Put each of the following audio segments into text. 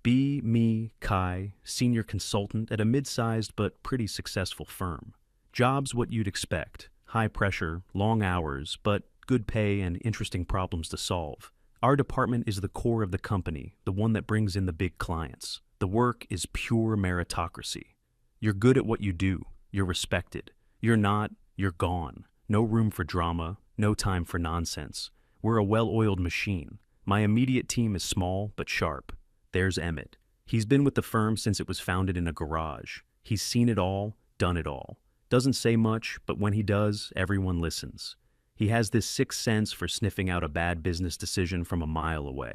Be me, Kai, senior consultant at a mid-sized but pretty successful firm. Jobs what you'd expect. High pressure, long hours, but good pay and interesting problems to solve. Our department is the core of the company, the one that brings in the big clients. The work is pure meritocracy. You're good at what you do. You're respected. You're not, you're gone. No room for drama, no time for nonsense. We're a well-oiled machine. My immediate team is small but sharp. There's Emmett. He's been with the firm since it was founded in a garage. He's seen it all, done it all. Doesn't say much, but when he does, everyone listens. He has this sixth sense for sniffing out a bad business decision from a mile away.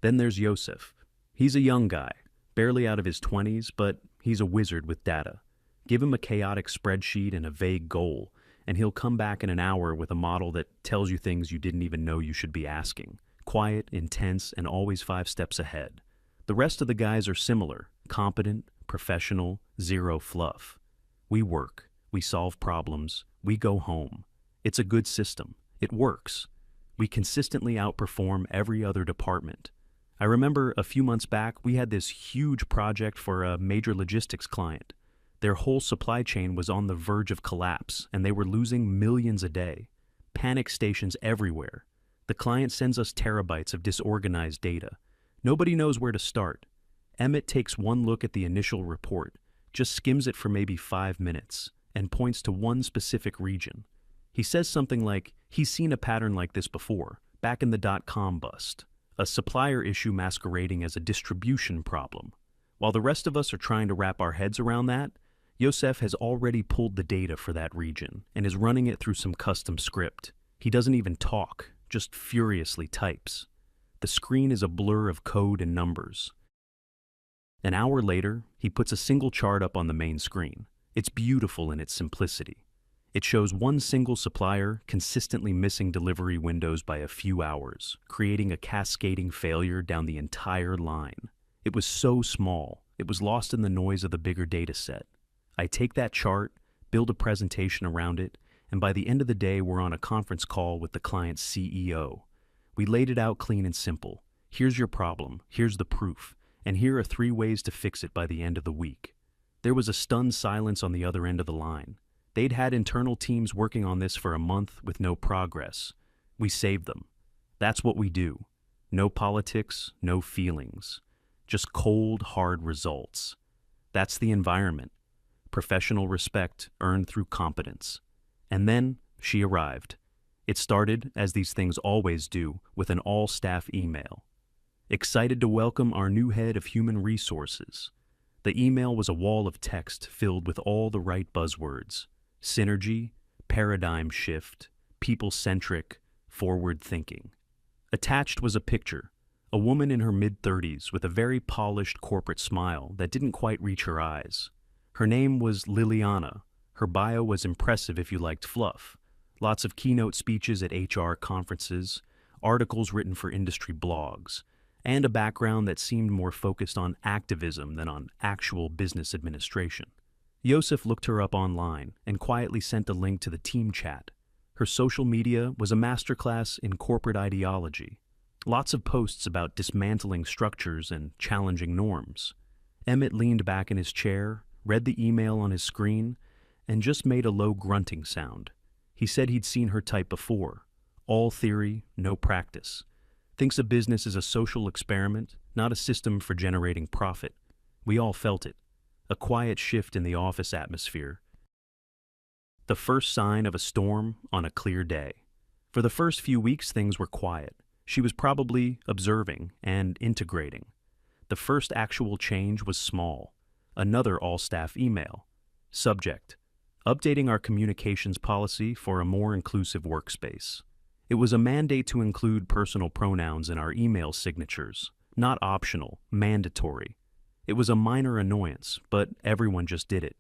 Then there's Yosef. He's a young guy, barely out of his 20s, but he's a wizard with data. Give him a chaotic spreadsheet and a vague goal, and he'll come back in an hour with a model that tells you things you didn't even know you should be asking. Quiet, intense, and always 5 steps ahead. The rest of the guys are similar, competent, professional, zero fluff. We work, we solve problems, we go home. It's a good system. It works. We consistently outperform every other department. I remember a few months back, we had this huge project for a major logistics client. Their whole supply chain was on the verge of collapse, and they were losing millions a day. Panic stations everywhere. The client sends us terabytes of disorganized data. Nobody knows where to start. Emmett takes one look at the initial report, just skims it for maybe 5 minutes, and points to one specific region. He says something like, he's seen a pattern like this before, back in the dot-com bust, a supplier issue masquerading as a distribution problem. While the rest of us are trying to wrap our heads around that, Yosef has already pulled the data for that region and is running it through some custom script. He doesn't even talk, just furiously types. The screen is a blur of code and numbers. An hour later, he puts a single chart up on the main screen. It's beautiful in its simplicity. It shows one single supplier consistently missing delivery windows by a few hours, creating a cascading failure down the entire line. It was so small, it was lost in the noise of the bigger data set. I take that chart, build a presentation around it, and by the end of the day, we're on a conference call with the client's CEO. We laid it out clean and simple. Here's your problem, here's the proof, and here are 3 ways to fix it by the end of the week. There was a stunned silence on the other end of the line. They'd had internal teams working on this for a month with no progress. We saved them. That's what we do. No politics, no feelings. Just cold, hard results. That's the environment. Professional respect earned through competence. And then she arrived. It started, as these things always do, with an all-staff email. Excited to welcome our new head of human resources. The email was a wall of text filled with all the right buzzwords. Synergy, paradigm shift, people-centric, forward-thinking. Attached was a picture, a woman in her mid-30s with a very polished corporate smile that didn't quite reach her eyes. Her name was Liliana. Her bio was impressive if you liked fluff. Lots of keynote speeches at HR conferences, articles written for industry blogs, and a background that seemed more focused on activism than on actual business administration. Yosef looked her up online and quietly sent a link to the team chat. Her social media was a masterclass in corporate ideology. Lots of posts about dismantling structures and challenging norms. Emmett leaned back in his chair, read the email on his screen, and just made a low grunting sound. He said he'd seen her type before. All theory, no practice. Thinks a business is a social experiment, not a system for generating profit. We all felt it. A quiet shift in the office atmosphere. The first sign of a storm on a clear day. For the first few weeks, things were quiet. She was probably observing and integrating. The first actual change was small. Another all-staff email. Subject: updating our communications policy for a more inclusive workspace. It was a mandate to include personal pronouns in our email signatures, not optional, mandatory. It was a minor annoyance, but everyone just did it.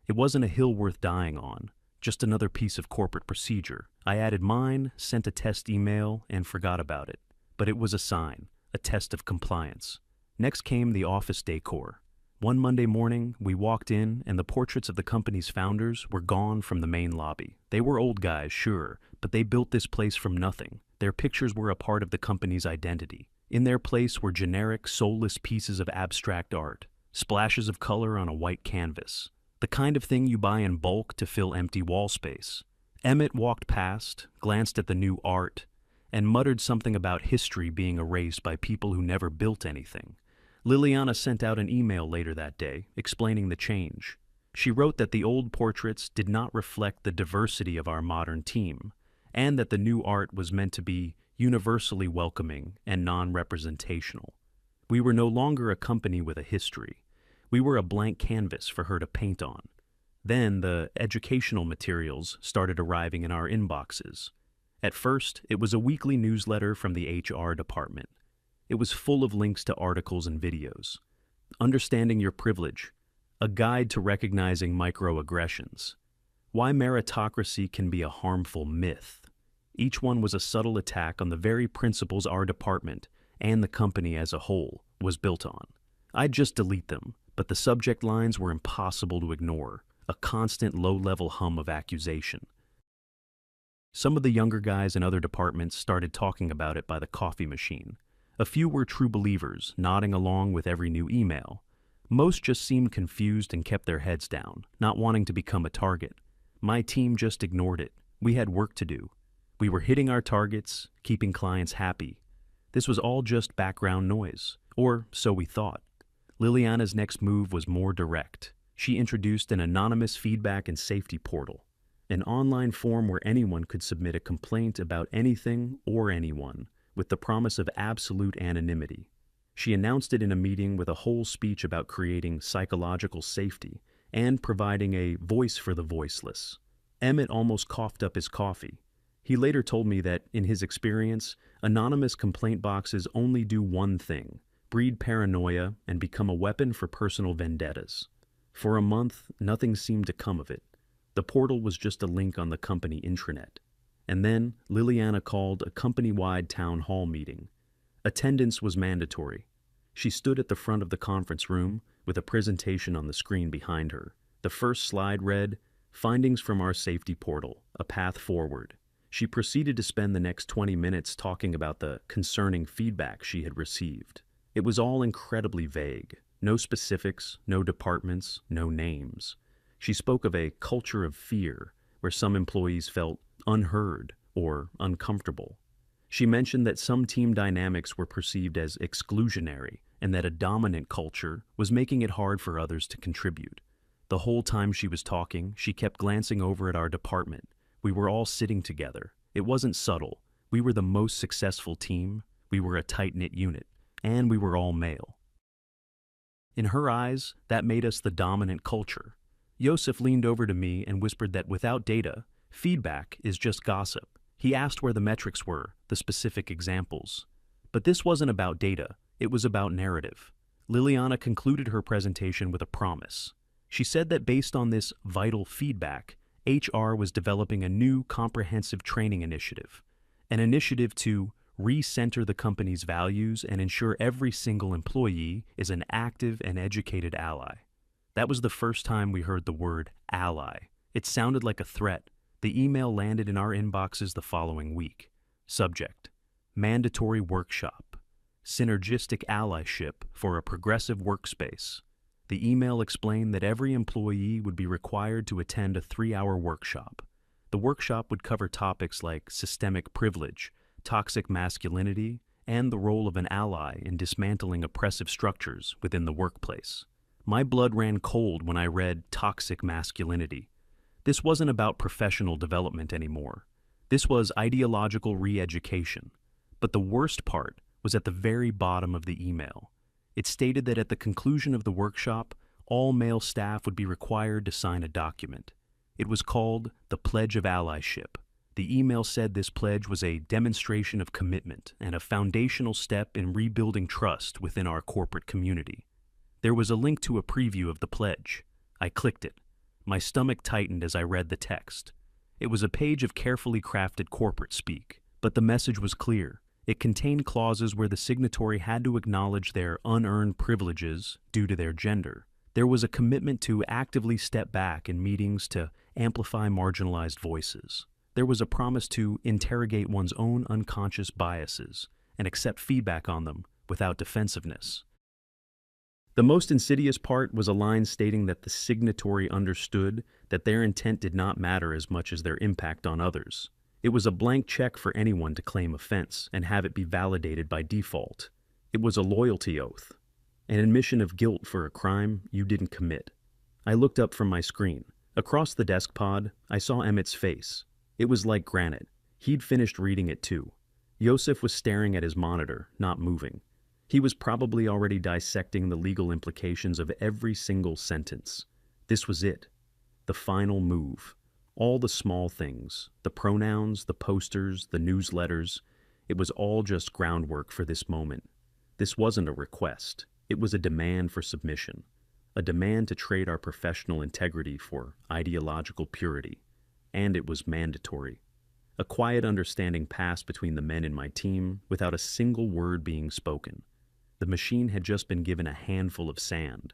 It wasn't a hill worth dying on, just another piece of corporate procedure. I added mine, sent a test email, and forgot about it. But it was a sign, a test of compliance. Next came the office decor. One Monday morning, we walked in, and the portraits of the company's founders were gone from the main lobby. They were old guys, sure, but they built this place from nothing. Their pictures were a part of the company's identity. In their place were generic, soulless pieces of abstract art, splashes of color on a white canvas, the kind of thing you buy in bulk to fill empty wall space. Emmett walked past, glanced at the new art, and muttered something about history being erased by people who never built anything. Liliana sent out an email later that day, explaining the change. She wrote that the old portraits did not reflect the diversity of our modern team, and that the new art was meant to be universally welcoming and non-representational. We were no longer a company with a history. We were a blank canvas for her to paint on. Then the educational materials started arriving in our inboxes. At first, it was a weekly newsletter from the HR department. It was full of links to articles and videos. Understanding Your Privilege, a guide to recognizing microaggressions. Why meritocracy can be a harmful myth. Each one was a subtle attack on the very principles our department, and the company as a whole, was built on. I'd just delete them, but the subject lines were impossible to ignore, a constant low-level hum of accusation. Some of the younger guys in other departments started talking about it by the coffee machine. A few were true believers, nodding along with every new email. Most just seemed confused and kept their heads down, not wanting to become a target. My team just ignored it. We had work to do. We were hitting our targets, keeping clients happy. This was all just background noise, or so we thought. Liliana's next move was more direct. She introduced an anonymous feedback and safety portal, an online form where anyone could submit a complaint about anything or anyone, with the promise of absolute anonymity. She announced it in a meeting with a whole speech about creating psychological safety and providing a voice for the voiceless. Emmett almost coughed up his coffee. He later told me that, in his experience, anonymous complaint boxes only do one thing: breed paranoia and become a weapon for personal vendettas. For a month, nothing seemed to come of it. The portal was just a link on the company intranet. And then Liliana called a company-wide town hall meeting. Attendance was mandatory. She stood at the front of the conference room with a presentation on the screen behind her. The first slide read, "Findings from our safety portal, a path forward." She proceeded to spend the next 20 minutes talking about the concerning feedback she had received. It was all incredibly vague. No specifics, no departments, no names. She spoke of a culture of fear, where some employees felt unheard or uncomfortable. She mentioned that some team dynamics were perceived as exclusionary and that a dominant culture was making it hard for others to contribute. The whole time she was talking, she kept glancing over at our department. We were all sitting together. It wasn't subtle. We were the most successful team. We were a tight-knit unit. And we were all male. In her eyes, that made us the dominant culture. Yosef leaned over to me and whispered that without data, feedback is just gossip. He asked where the metrics were, the specific examples. But this wasn't about data, it was about narrative. Liliana concluded her presentation with a promise. She said that based on this vital feedback, HR was developing a new comprehensive training initiative, an initiative to recenter the company's values and ensure every single employee is an active and educated ally. That was the first time we heard the word ally. It sounded like a threat. The email landed in our inboxes the following week. Subject: Mandatory Workshop. Synergistic Allyship for a Progressive Workspace. The email explained that every employee would be required to attend a 3-hour workshop. The workshop would cover topics like systemic privilege, toxic masculinity, and the role of an ally in dismantling oppressive structures within the workplace. My blood ran cold when I read toxic masculinity. This wasn't about professional development anymore. This was ideological re-education. But the worst part was at the very bottom of the email. It stated that at the conclusion of the workshop, all male staff would be required to sign a document. It was called the Pledge of Allyship. The email said this pledge was a demonstration of commitment and a foundational step in rebuilding trust within our corporate community. There was a link to a preview of the pledge. I clicked it. My stomach tightened as I read the text. It was a page of carefully crafted corporate speak, but the message was clear. It contained clauses where the signatory had to acknowledge their unearned privileges due to their gender. There was a commitment to actively step back in meetings to amplify marginalized voices. There was a promise to interrogate one's own unconscious biases and accept feedback on them without defensiveness. The most insidious part was a line stating that the signatory understood that their intent did not matter as much as their impact on others. It was a blank check for anyone to claim offense and have it be validated by default. It was a loyalty oath, an admission of guilt for a crime you didn't commit. I looked up from my screen. Across the desk pod, I saw Emmett's face. It was like granite. He'd finished reading it too. Yosef was staring at his monitor, not moving. He was probably already dissecting the legal implications of every single sentence. This was it. The final move. All the small things, the pronouns, the posters, the newsletters, it was all just groundwork for this moment. This wasn't a request. It was a demand for submission. A demand to trade our professional integrity for ideological purity. And it was mandatory. A quiet understanding passed between the men in my team without a single word being spoken. The machine had just been given a handful of sand.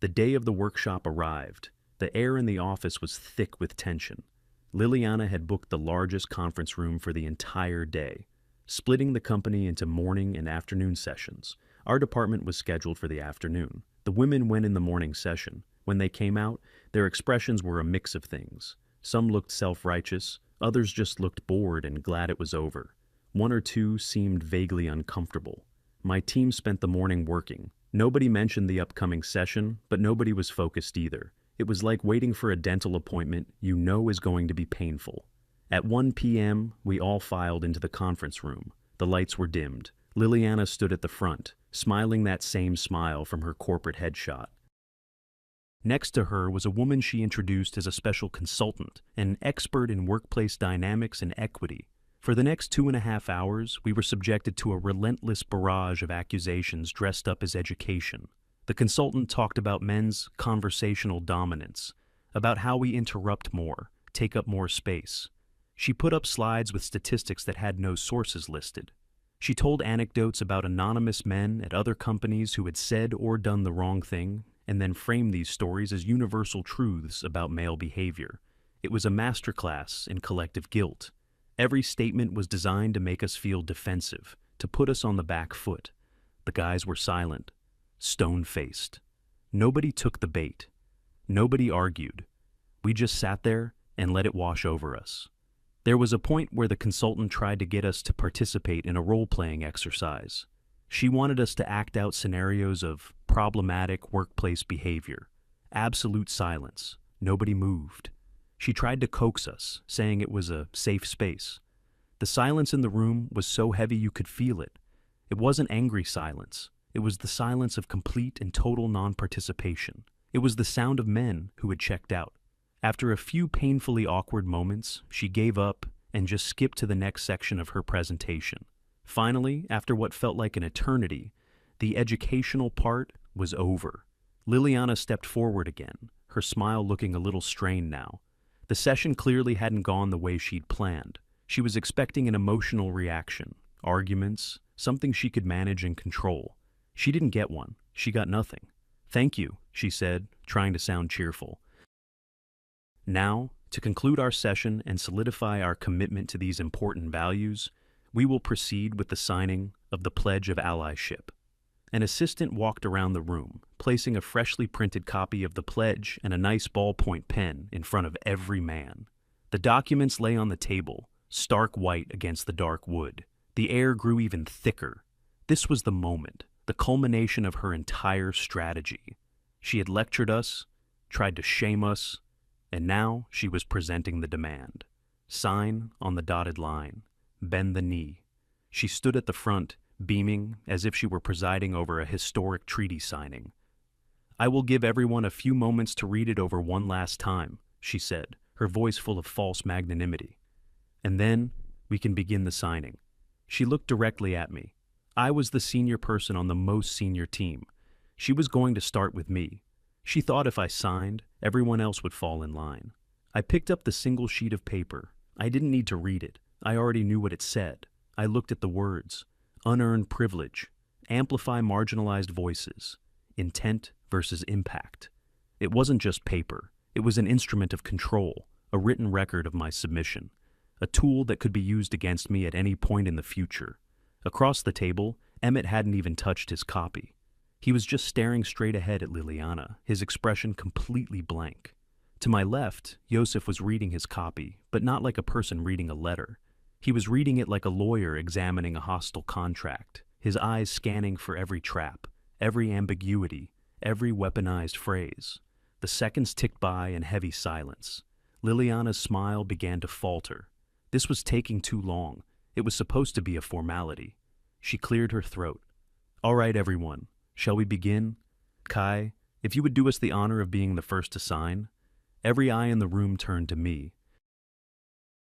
The day of the workshop arrived. The air in the office was thick with tension. Liliana had booked the largest conference room for the entire day, splitting the company into morning and afternoon sessions. Our department was scheduled for the afternoon. The women went in the morning session. When they came out, their expressions were a mix of things. Some looked self-righteous, others just looked bored and glad it was over. One or two seemed vaguely uncomfortable. My team spent the morning working. Nobody mentioned the upcoming session, but nobody was focused either. It was like waiting for a dental appointment you know is going to be painful. At 1 p.m., we all filed into the conference room. The lights were dimmed. Liliana stood at the front, smiling that same smile from her corporate headshot. Next to her was a woman she introduced as a special consultant, an expert in workplace dynamics and equity. For the next 2.5 hours, we were subjected to a relentless barrage of accusations dressed up as education. The consultant talked about men's conversational dominance, about how we interrupt more, take up more space. She put up slides with statistics that had no sources listed. She told anecdotes about anonymous men at other companies who had said or done the wrong thing, and then framed these stories as universal truths about male behavior. It was a masterclass in collective guilt. Every statement was designed to make us feel defensive, to put us on the back foot. The guys were silent, stone-faced. Nobody took the bait. Nobody argued. We just sat there and let it wash over us. There was a point where the consultant tried to get us to participate in a role-playing exercise. She wanted us to act out scenarios of problematic workplace behavior. Absolute silence. Nobody moved. She tried to coax us, saying it was a safe space. The silence in the room was so heavy you could feel it. It wasn't angry silence. It was the silence of complete and total non-participation. It was the sound of men who had checked out. After a few painfully awkward moments, she gave up and just skipped to the next section of her presentation. Finally, after what felt like an eternity, the educational part was over. Liliana stepped forward again, her smile looking a little strained now. The session clearly hadn't gone the way she'd planned. She was expecting an emotional reaction, arguments, something she could manage and control. She didn't get one. She got nothing. "Thank you," she said, trying to sound cheerful. Now, to conclude our session and solidify our commitment to these important values, we will proceed with the signing of the Pledge of Allyship. An assistant walked around the room, placing a freshly printed copy of the pledge and a nice ballpoint pen in front of every man. The documents lay on the table, stark white against the dark wood. The air grew even thicker. This was the moment, the culmination of her entire strategy. She had lectured us, tried to shame us, and now she was presenting the demand. Sign on the dotted line. Bend the knee. She stood at the front, beaming as if she were presiding over a historic treaty signing. "I will give everyone a few moments to read it over one last time," she said, her voice full of false magnanimity. "And then we can begin the signing." She looked directly at me. I was the senior person on the most senior team. She was going to start with me. She thought if I signed, everyone else would fall in line. I picked up the single sheet of paper. I didn't need to read it. I already knew what it said. I looked at the words. Unearned privilege. Amplify marginalized voices. Intent versus impact. It wasn't just paper. It was an instrument of control, a written record of my submission, a tool that could be used against me at any point in the future. Across the table, Emmett hadn't even touched his copy. He was just staring straight ahead at Liliana, his expression completely blank. To my left, Yosef was reading his copy, but not like a person reading a letter. He was reading it like a lawyer examining a hostile contract, his eyes scanning for every trap, every ambiguity, every weaponized phrase. The seconds ticked by in heavy silence. Liliana's smile began to falter. This was taking too long. It was supposed to be a formality. She cleared her throat. "All right, everyone. Shall we begin? Kai, if you would do us the honor of being the first to sign." Every eye in the room turned to me.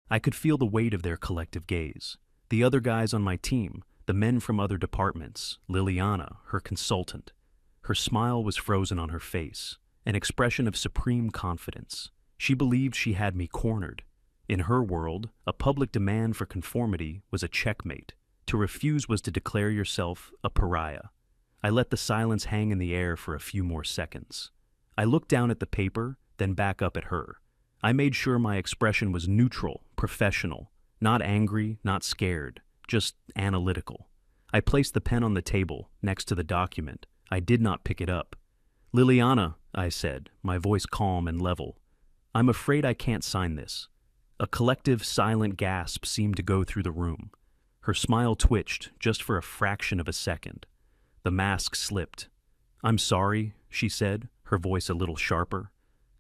I could feel the weight of their collective gaze. The other guys on my team, the men from other departments, Liliana, her consultant. Her smile was frozen on her face, an expression of supreme confidence. She believed she had me cornered. In her world, a public demand for conformity was a checkmate. To refuse was to declare yourself a pariah. I let the silence hang in the air for a few more seconds. I looked down at the paper, then back up at her. I made sure my expression was neutral, professional, not angry, not scared, just analytical. I placed the pen on the table, next to the document. I did not pick it up. "Liliana," I said, my voice calm and level, "I'm afraid I can't sign this." A collective, silent gasp seemed to go through the room. Her smile twitched, just for a fraction of a second. The mask slipped. "I'm sorry," she said, her voice a little sharper.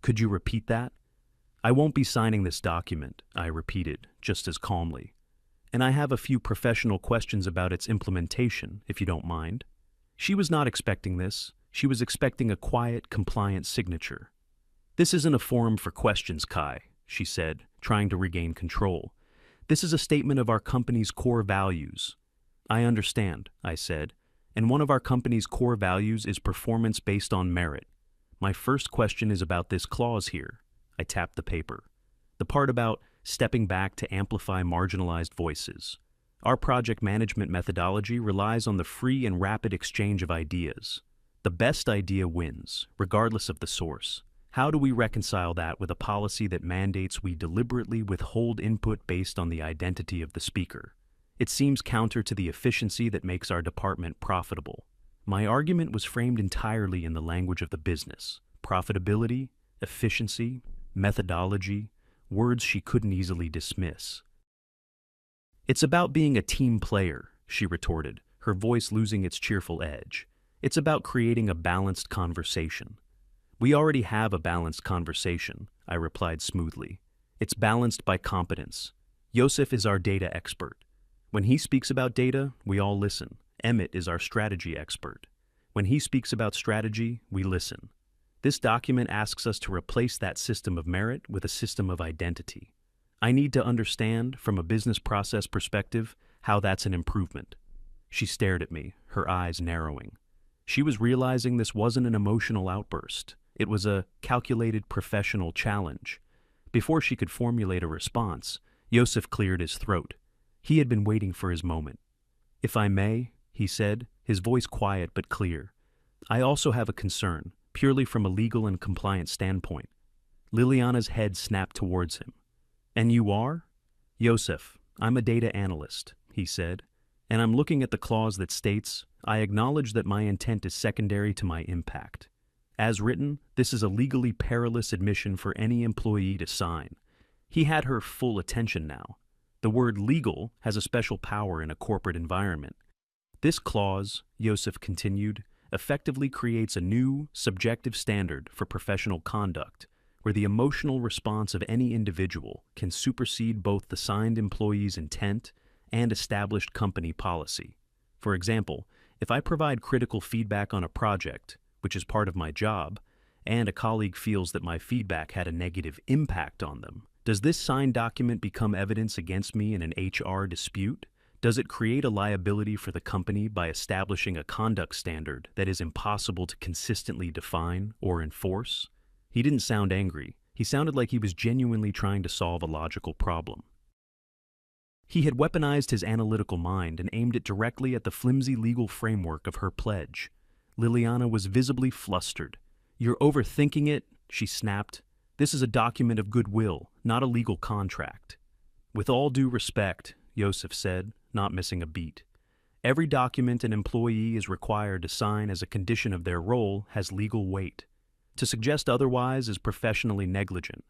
"Could you repeat that?" "I won't be signing this document," I repeated, just as calmly. "And I have a few professional questions about its implementation, if you don't mind." She was not expecting this. She was expecting a quiet, compliant signature. "This isn't a forum for questions, Kai," she said, trying to regain control. "This is a statement of our company's core values." "I understand," I said, "and one of our company's core values is performance based on merit. My first question is about this clause here." I tapped the paper. The part about stepping back to amplify marginalized voices. Our project management methodology relies on the free and rapid exchange of ideas. The best idea wins, regardless of the source. How do we reconcile that with a policy that mandates we deliberately withhold input based on the identity of the speaker? It seems counter to the efficiency that makes our department profitable. My argument was framed entirely in the language of the business. Profitability, efficiency, methodology, words she couldn't easily dismiss. "It's about being a team player," she retorted, her voice losing its cheerful edge. "It's about creating a balanced conversation." "We already have a balanced conversation," I replied smoothly. "It's balanced by competence. Yosef is our data expert. When he speaks about data, we all listen. Emmett is our strategy expert. When he speaks about strategy, we listen. This document asks us to replace that system of merit with a system of identity. I need to understand, from a business process perspective, how that's an improvement." She stared at me, her eyes narrowing. She was realizing this wasn't an emotional outburst. It was a calculated professional challenge. Before she could formulate a response, Yosef cleared his throat. He had been waiting for his moment. "If I may," he said, his voice quiet but clear, "I also have a concern, purely from a legal and compliance standpoint." Liliana's head snapped towards him. "And you are?" "Yosef, I'm a data analyst," he said, "and I'm looking at the clause that states, I acknowledge that my intent is secondary to my impact. As written, this is a legally perilous admission for any employee to sign." He had her full attention now. The word legal has a special power in a corporate environment. "This clause," Yosef continued, "effectively creates a new, subjective standard for professional conduct, where the emotional response of any individual can supersede both the signed employee's intent and established company policy. For example, if I provide critical feedback on a project, which is part of my job, and a colleague feels that my feedback had a negative impact on them, does this signed document become evidence against me in an HR dispute? Does it create a liability for the company by establishing a conduct standard that is impossible to consistently define or enforce?" He didn't sound angry. He sounded like he was genuinely trying to solve a logical problem. He had weaponized his analytical mind and aimed it directly at the flimsy legal framework of her pledge. Liliana was visibly flustered. "You're overthinking it," she snapped. "This is a document of goodwill, not a legal contract." "With all due respect," Yosef said, not missing a beat, Every document an employee is required to sign as a condition of their role has legal weight. To suggest otherwise is professionally negligent.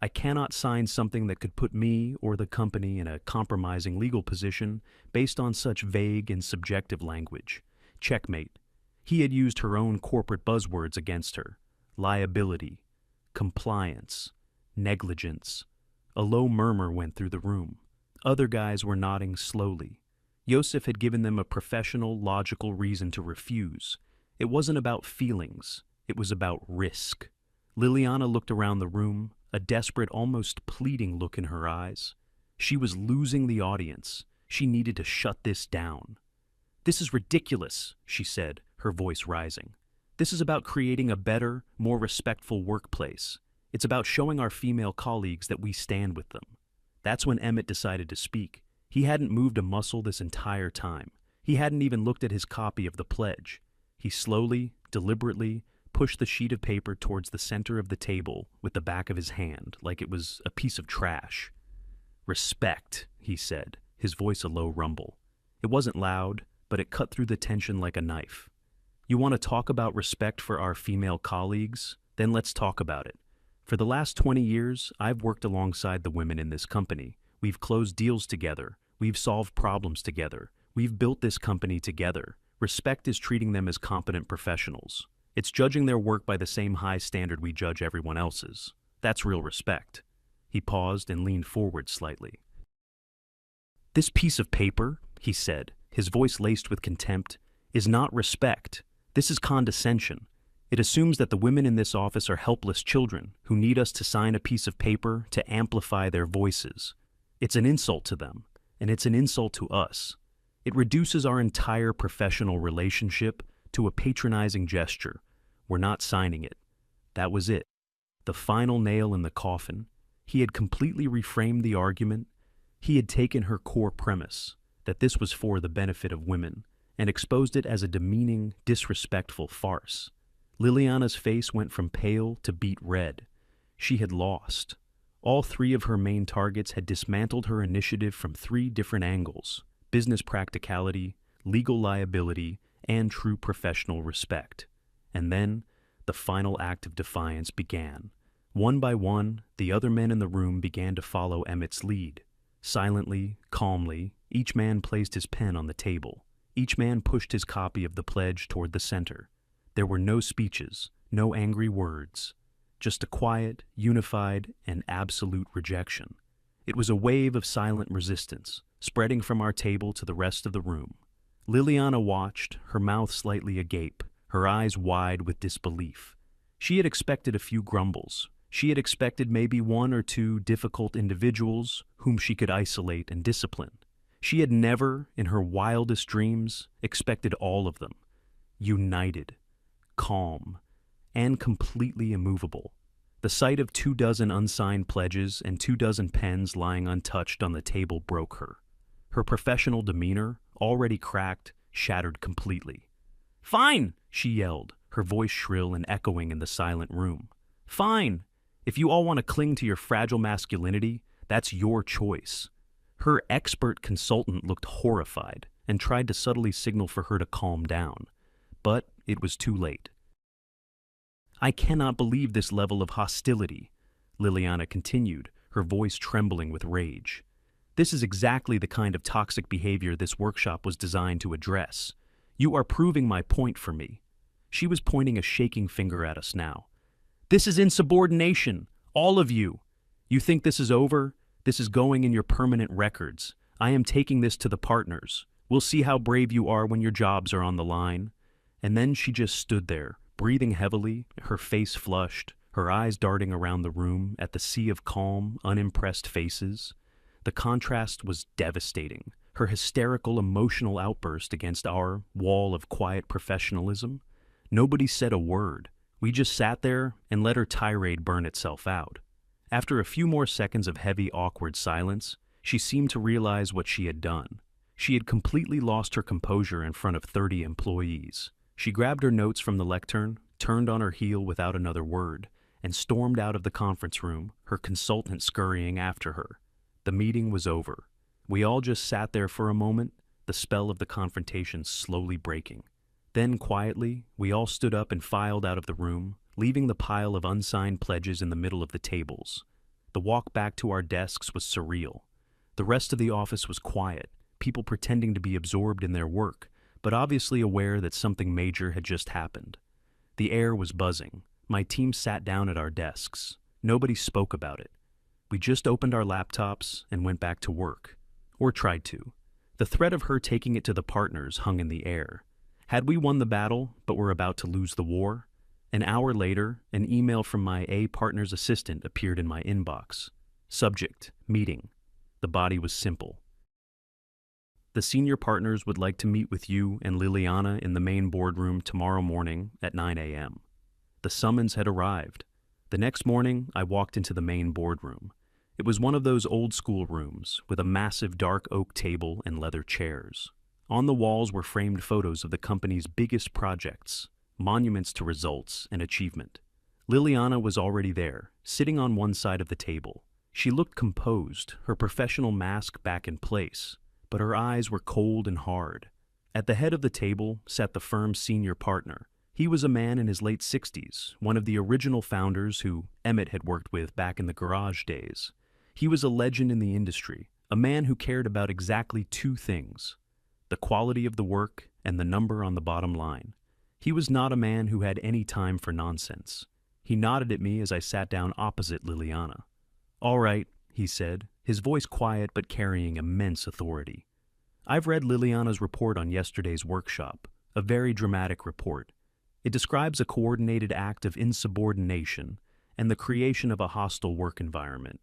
I cannot sign something that could put me or the company in a compromising legal position based on such vague and subjective language. Checkmate. He had used her own corporate buzzwords against her. Liability, compliance, negligence. A low murmur went through the room. Other guys were nodding slowly. Yosef had given them a professional, logical reason to refuse. It wasn't about feelings. It was about risk. Liliana looked around the room, a desperate, almost pleading look in her eyes. She was losing the audience. She needed to shut this down. "This is ridiculous," she said, her voice rising. "This is about creating a better, more respectful workplace. It's about showing our female colleagues that we stand with them." That's when Emmett decided to speak. He hadn't moved a muscle this entire time. He hadn't even looked at his copy of the pledge. He slowly, deliberately, pushed the sheet of paper towards the center of the table with the back of his hand, like it was a piece of trash. "Respect," he said, his voice a low rumble. It wasn't loud, but it cut through the tension like a knife. "You want to talk about respect for our female colleagues? Then let's talk about it. For the last 20 years, I've worked alongside the women in this company. We've closed deals together. We've solved problems together. We've built this company together. Respect is treating them as competent professionals. It's judging their work by the same high standard we judge everyone else's. That's real respect." He paused and leaned forward slightly. "This piece of paper," he said, his voice laced with contempt, "is not respect. This is condescension. It assumes that the women in this office are helpless children who need us to sign a piece of paper to amplify their voices. It's an insult to them, and it's an insult to us. It reduces our entire professional relationship to a patronizing gesture. We're not signing it." That was it. The final nail in the coffin. He had completely reframed the argument. He had taken her core premise, that this was for the benefit of women, and exposed it as a demeaning, disrespectful farce. Liliana's face went from pale to beet red. She had lost. All three of her main targets had dismantled her initiative from 3 different angles: business practicality, legal liability, and true professional respect. And then, the final act of defiance began. One by one, the other men in the room began to follow Emmett's lead. Silently, calmly, each man placed his pen on the table. Each man pushed his copy of the pledge toward the center. There were no speeches, no angry words, just a quiet, unified, and absolute rejection. It was a wave of silent resistance, spreading from our table to the rest of the room. Liliana watched, her mouth slightly agape, her eyes wide with disbelief. She had expected a few grumbles. She had expected maybe 1 or 2 difficult individuals whom she could isolate and discipline. She had never, in her wildest dreams, expected all of them, united, calm, and completely immovable. The sight of 24 unsigned pledges and 24 pens lying untouched on the table broke her. Her professional demeanor, already cracked, shattered completely. "Fine," she yelled, her voice shrill and echoing in the silent room. "Fine. If you all want to cling to your fragile masculinity, that's your choice." Her expert consultant looked horrified and tried to subtly signal for her to calm down. But it was too late. "I cannot believe this level of hostility," Liliana continued, her voice trembling with rage. "This is exactly the kind of toxic behavior this workshop was designed to address. You are proving my point for me." She was pointing a shaking finger at us now. "This is insubordination, all of you. You think this is over? This is going in your permanent records. I am taking this to the partners. We'll see how brave you are when your jobs are on the line." And then she just stood there, breathing heavily, her face flushed, her eyes darting around the room at the sea of calm, unimpressed faces. The contrast was devastating. Her hysterical, emotional outburst against our wall of quiet professionalism. Nobody said a word. We just sat there and let her tirade burn itself out. After a few more seconds of heavy, awkward silence, she seemed to realize what she had done. She had completely lost her composure in front of 30 employees. She grabbed her notes from the lectern, turned on her heel without another word, and stormed out of the conference room, her consultant scurrying after her. The meeting was over. We all just sat there for a moment, the spell of the confrontation slowly breaking. Then, quietly, we all stood up and filed out of the room, leaving the pile of unsigned pledges in the middle of the tables. The walk back to our desks was surreal. The rest of the office was quiet, people pretending to be absorbed in their work, but obviously aware that something major had just happened. The air was buzzing. My team sat down at our desks. Nobody spoke about it. We just opened our laptops and went back to work. Or tried to. The threat of her taking it to the partners hung in the air. Had we won the battle, but were about to lose the war? An hour later, an email from my partner's assistant appeared in my inbox. Subject: meeting. The body was simple. The senior partners would like to meet with you and Liliana in the main boardroom tomorrow morning at 9 a.m. The summons had arrived. The next morning, I walked into the main boardroom. It was one of those old-school rooms with a massive dark oak table and leather chairs. On the walls were framed photos of the company's biggest projects, monuments to results and achievement. Liliana was already there, sitting on one side of the table. She looked composed, her professional mask back in place, but her eyes were cold and hard. At the head of the table sat the firm's senior partner. He was a man in his late 60s, one of the original founders who Emmett had worked with back in the garage days. He was a legend in the industry, a man who cared about exactly two things: the quality of the work and the number on the bottom line. He was not a man who had any time for nonsense. He nodded at me as I sat down opposite Liliana. "All right," he said, his voice quiet but carrying immense authority. "I've read Liliana's report on yesterday's workshop, a very dramatic report. It describes a coordinated act of insubordination and the creation of a hostile work environment.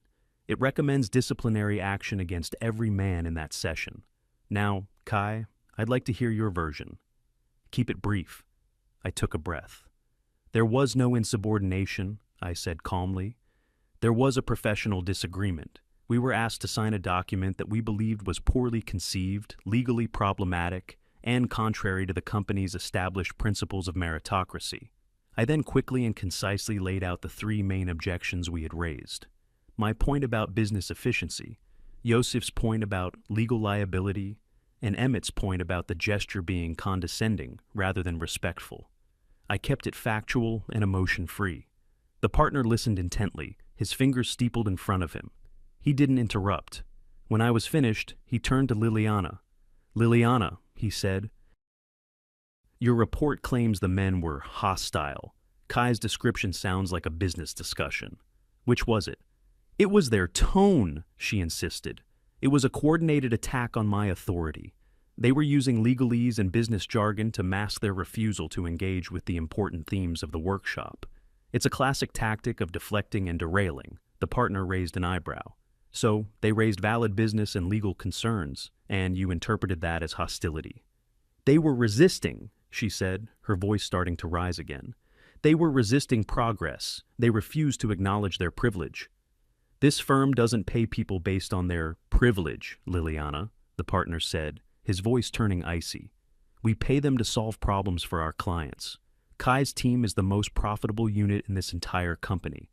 It recommends disciplinary action against every man in that session. Now, Kai, I'd like to hear your version." "Keep it brief." I took a breath. "There was no insubordination," I said calmly. "There was a professional disagreement. We were asked to sign a document that we believed was poorly conceived, legally problematic, and contrary to the company's established principles of meritocracy." I then quickly and concisely laid out the three main objections we had raised. My point about business efficiency, Yosef's point about legal liability, and Emmett's point about the gesture being condescending rather than respectful. I kept it factual and emotion-free. The partner listened intently, his fingers steepled in front of him. He didn't interrupt. When I was finished, he turned to Liliana. "Liliana," he said, "your report claims the men were hostile. Kai's description sounds like a business discussion. Which was it?" "It was their tone," she insisted. "It was a coordinated attack on my authority. They were using legalese and business jargon to mask their refusal to engage with the important themes of the workshop. It's a classic tactic of deflecting and derailing." The partner raised an eyebrow. "So, they raised valid business and legal concerns, and you interpreted that as hostility." "They were resisting," she said, her voice starting to rise again. "They were resisting progress. They refused to acknowledge their privilege." "This firm doesn't pay people based on their privilege, Liliana," the partner said, his voice turning icy. "We pay them to solve problems for our clients. Kai's team is the most profitable unit in this entire company.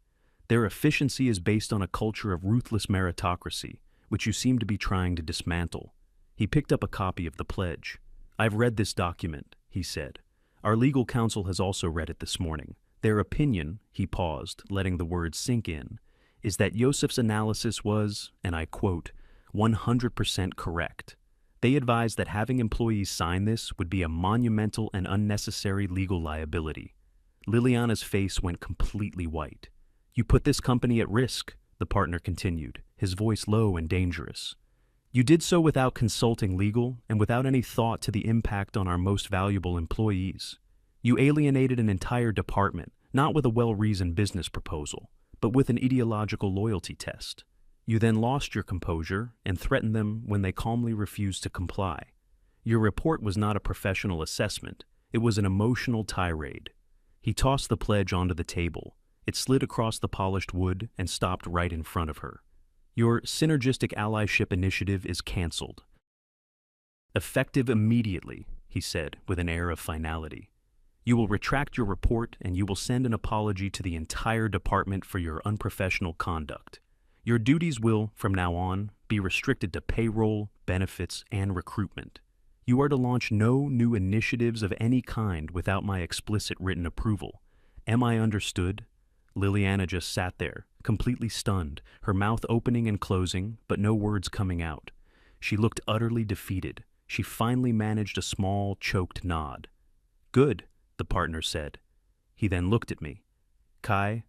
Their efficiency is based on a culture of ruthless meritocracy, which you seem to be trying to dismantle." He picked up a copy of the pledge. "I've read this document," he said. "Our legal counsel has also read it this morning. Their opinion," he paused, letting the words sink in, "is that Yosef's analysis was, and I quote, 100% correct. They advised that having employees sign this would be a monumental and unnecessary legal liability." Liliana's face went completely white. "You put this company at risk," the partner continued, his voice low and dangerous. "You did so without consulting legal and without any thought to the impact on our most valuable employees. You alienated an entire department, not with a well-reasoned business proposal, but with an ideological loyalty test. You then lost your composure and threatened them when they calmly refused to comply. Your report was not a professional assessment. It was an emotional tirade." He tossed the pledge onto the table. It slid across the polished wood and stopped right in front of her. "Your synergistic allyship initiative is canceled. Effective immediately," he said with an air of finality. "You will retract your report and you will send an apology to the entire department for your unprofessional conduct. Your duties will, from now on, be restricted to payroll, benefits, and recruitment. You are to launch no new initiatives of any kind without my explicit written approval. Am I understood?" Liliana just sat there, completely stunned, her mouth opening and closing, but no words coming out. She looked utterly defeated. She finally managed a small, choked nod. "Good," the partner said. He then looked at me. "Kai,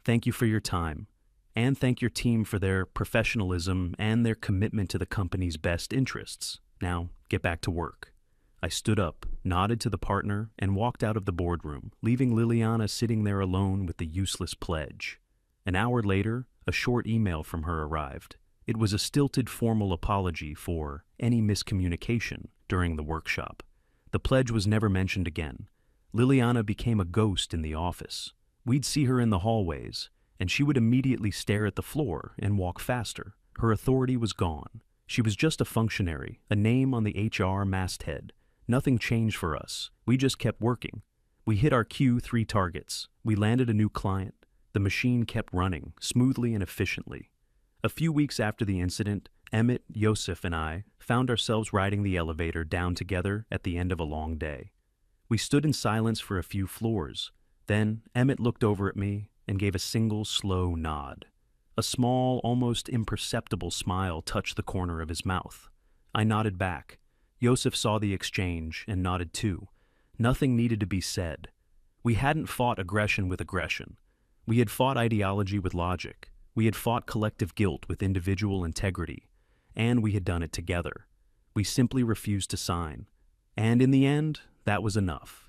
thank you for your time, and thank your team for their professionalism and their commitment to the company's best interests. Now, get back to work." I stood up, nodded to the partner, and walked out of the boardroom, leaving Liliana sitting there alone with the useless pledge. An hour later, a short email from her arrived. It was a stilted formal apology for any miscommunication during the workshop. The pledge was never mentioned again. Liliana became a ghost in the office. We'd see her in the hallways, and she would immediately stare at the floor and walk faster. Her authority was gone. She was just a functionary, a name on the HR masthead. Nothing changed for us. We just kept working. We hit our Q3 targets. We landed a new client. The machine kept running, smoothly and efficiently. A few weeks after the incident, Emmett, Yosef, and I found ourselves riding the elevator down together at the end of a long day. We stood in silence for a few floors. Then Emmett looked over at me and gave a single slow nod. A small, almost imperceptible smile touched the corner of his mouth. I nodded back. Yosef saw the exchange and nodded too. Nothing needed to be said. We hadn't fought aggression with aggression. We had fought ideology with logic. We had fought collective guilt with individual integrity. And we had done it together. We simply refused to sign. And in the end, that was enough.